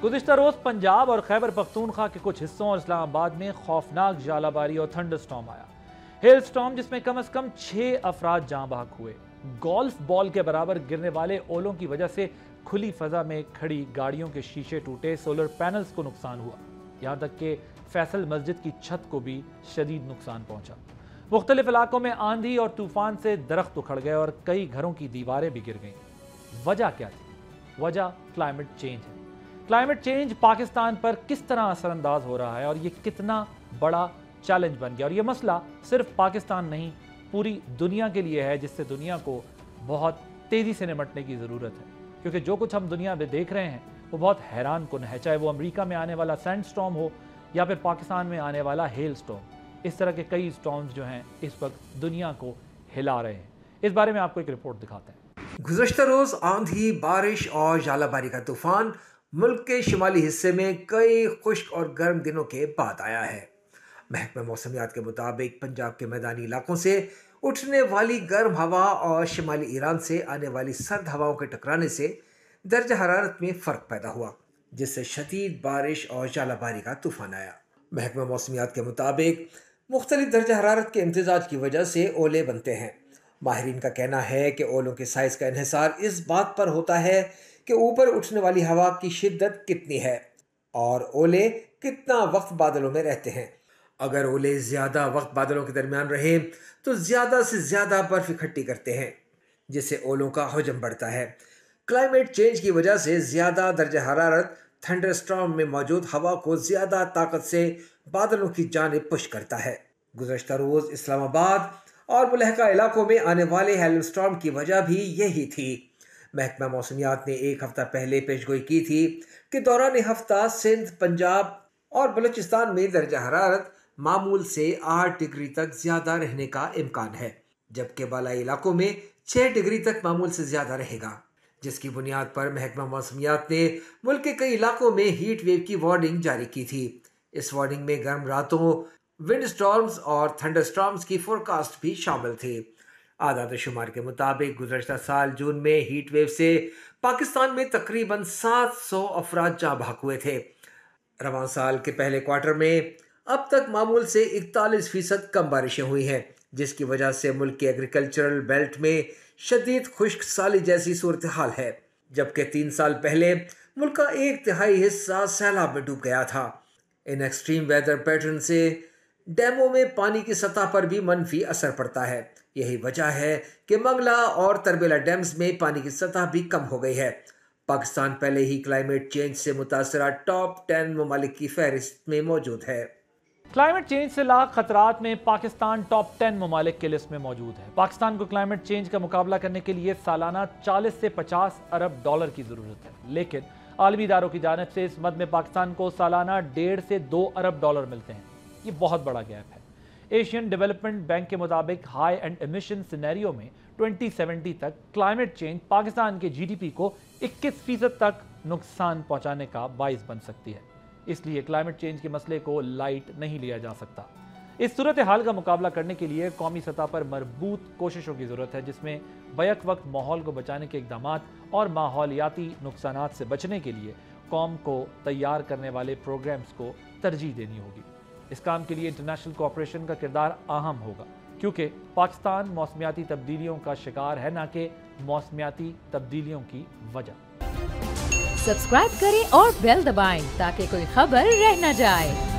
गुज़िश्ता रोज़ पंजाब और खैबर पख्तूनख्वा के कुछ हिस्सों और इस्लामाबाद में खौफनाक जालाबारी और थंडर स्टॉर्म आया। हेल स्टॉर्म जिसमें कम से कम 6 अफराद जाँ बहक हुए। गोल्फ बॉल के बराबर गिरने वाले ओलों की वजह से खुली फजा में खड़ी गाड़ियों के शीशे टूटे, सोलर पैनल्स को नुकसान हुआ। यहाँ तक कि फैसल मस्जिद की छत को भी शदीद नुकसान पहुंचा। मुख्तलिफ इलाकों में आंधी और तूफान से दरख्त उखड़ गए और कई घरों की दीवारें भी गिर गईं। वजह क्या थी? वजह क्लाइमेट चेंज है। क्लाइमेट चेंज पाकिस्तान पर किस तरह असरअंदाज हो रहा है और ये कितना बड़ा चैलेंज बन गया। और ये मसला सिर्फ पाकिस्तान नहीं, पूरी दुनिया के लिए है, जिससे दुनिया को बहुत तेज़ी से निपटने की ज़रूरत है। क्योंकि जो कुछ हम दुनिया में देख रहे हैं वो बहुत हैरान कुन है, चाहे वो अमेरिका में आने वाला सैंड स्टॉर्म हो या फिर पाकिस्तान में आने वाला हेल स्टॉर्म। इस तरह के कई स्टॉर्म्स जो हैं इस वक्त दुनिया को हिला रहे हैं। इस बारे में आपको एक रिपोर्ट दिखाते हैं। गुज़श्ता रोज़ आंधी, बारिश और जालाबारी का तूफान मुल्क के शिमाली हिस्से में कई खुश्क और गर्म दिनों के बाद आया है। महकमा मौसमियात के मुताबिक पंजाब के मैदानी इलाकों से उठने वाली गर्म हवा और शिमाली ईरान से आने वाली सर्द हवाओं के टकराने से दर्जा हरारत में फ़र्क पैदा हुआ, जिससे शदीद बारिश और जालाबारी का तूफान आया। महकमा मौसमियात के मुताबिक मुख्तलिफ दर्जा हरारत के इम्तिजाज की वजह से ओले बनते हैं। माहिरीन का कहना है कि ओलों के साइज़ का इन्हिसार इस बात पर होता है कि ऊपर उठने वाली हवा की शिद्दत कितनी है और ओले कितना वक्त बादलों में रहते हैं। अगर ओले ज़्यादा वक्त बादलों के दरमियान रहे तो ज़्यादा से ज़्यादा बर्फ इकट्ठी करते हैं, जिससे ओलों का हजम बढ़ता है। क्लाइमेट चेंज की वजह से ज़्यादा दर्जा हरारत थंडर स्टॉर्म में मौजूद हवा को ज़्यादा ताकत से बादलों की जानिब पुश करता है। गुज़श्ता रोज़ इस्लामाबाद और मुलहका इलाकों में आने वाले हेल स्टॉर्म की वजह भी यही थी। महकमा मौसमियात ने एक हफ्ता पहले पेशगोई की थी कि दौरान हफ्ता सिंध, पंजाब और बलूचिस्तान में दर्जा हरारत मामूल से 8 डिग्री तक ज़्यादा रहने का इम्कान है, जबकि बालाई इलाकों में 6 डिग्री तक मामूल से ज़्यादा रहेगा। जिसकी बुनियाद पर महकमा मौसमियात ने मुल्क के कई इलाकों में हीट वेव की वार्निंग जारी की थी। इस वार्निंग में गर्म रातों, विंड स्टॉर्म्स और थंडर स्टॉर्म्स की फोरकास्ट भी शामिल थी। आदाद शुमार के मुताबिक गुज़श्ता साल जून में हीट वेव से पाकिस्तान में तकरीबन 700 अफराद जाँ बहक हुए थे। रवां साल के पहले क्वार्टर में अब तक मामूल से 41% कम बारिशें हुई हैं, जिसकी वजह से मुल्क के एग्रीकल्चरल बेल्ट में शदीद खुश्क साली जैसी सूरत हाल है, जबकि 3 साल पहले मुल्क का 1/3 हिस्सा सैलाब में डूब गया था। इन एक्सट्रीम वेदर पैटर्न से डैमों में पानी की सतह पर भी मनफी असर पड़ता है। यही वजह है कि मंगला और तरबेला डैम्स में पानी की सतह भी कम हो गई है। पाकिस्तान पहले ही क्लाइमेट चेंज से मुतासरा टॉप 10 ममालिक की फहरिस्त में मौजूद है। क्लाइमेट चेंज से लाक खतरात में पाकिस्तान टॉप 10 ममालिक की लिस्ट में मौजूद है। पाकिस्तान को क्लाइमेट चेंज का मुकाबला करने के लिए सालाना 40 से 50 अरब डॉलर की ज़रूरत है, लेकिन आलमी इदारों की जानिब से इस मद में पाकिस्तान को सालाना 1.5 से 2 अरब डॉलर मिलते हैं। ये बहुत बड़ा गैप है। एशियन डेवलपमेंट बैंक के मुताबिक हाई एंड एमिशन सिनेरियो में 2070 तक क्लाइमेट चेंज पाकिस्तान के जीडीपी को 21% तक नुकसान पहुंचाने का बाइस बन सकती है। इसलिए क्लाइमेट चेंज के मसले को लाइट नहीं लिया जा सकता। इस सूरत हाल का मुकाबला करने के लिए कौमी सतह पर मरबूत कोशिशों की ज़रूरत है, जिसमें बैक वक्त माहौल को बचाने के इक़दामात और माहौलियाती नुकसानात से बचने के लिए कौम को तैयार करने वाले प्रोग्राम्स को तरजीह देनी होगी। इस काम के लिए इंटरनेशनल कोऑपरेशन का किरदार अहम होगा, क्योंकि पाकिस्तान मौसमियाती तब्दीलियों का शिकार है, न कि मौसमियाती तब्दीलियों की वजह। सब्सक्राइब करें और बेल दबाएं ताकि कोई खबर रह न जाए।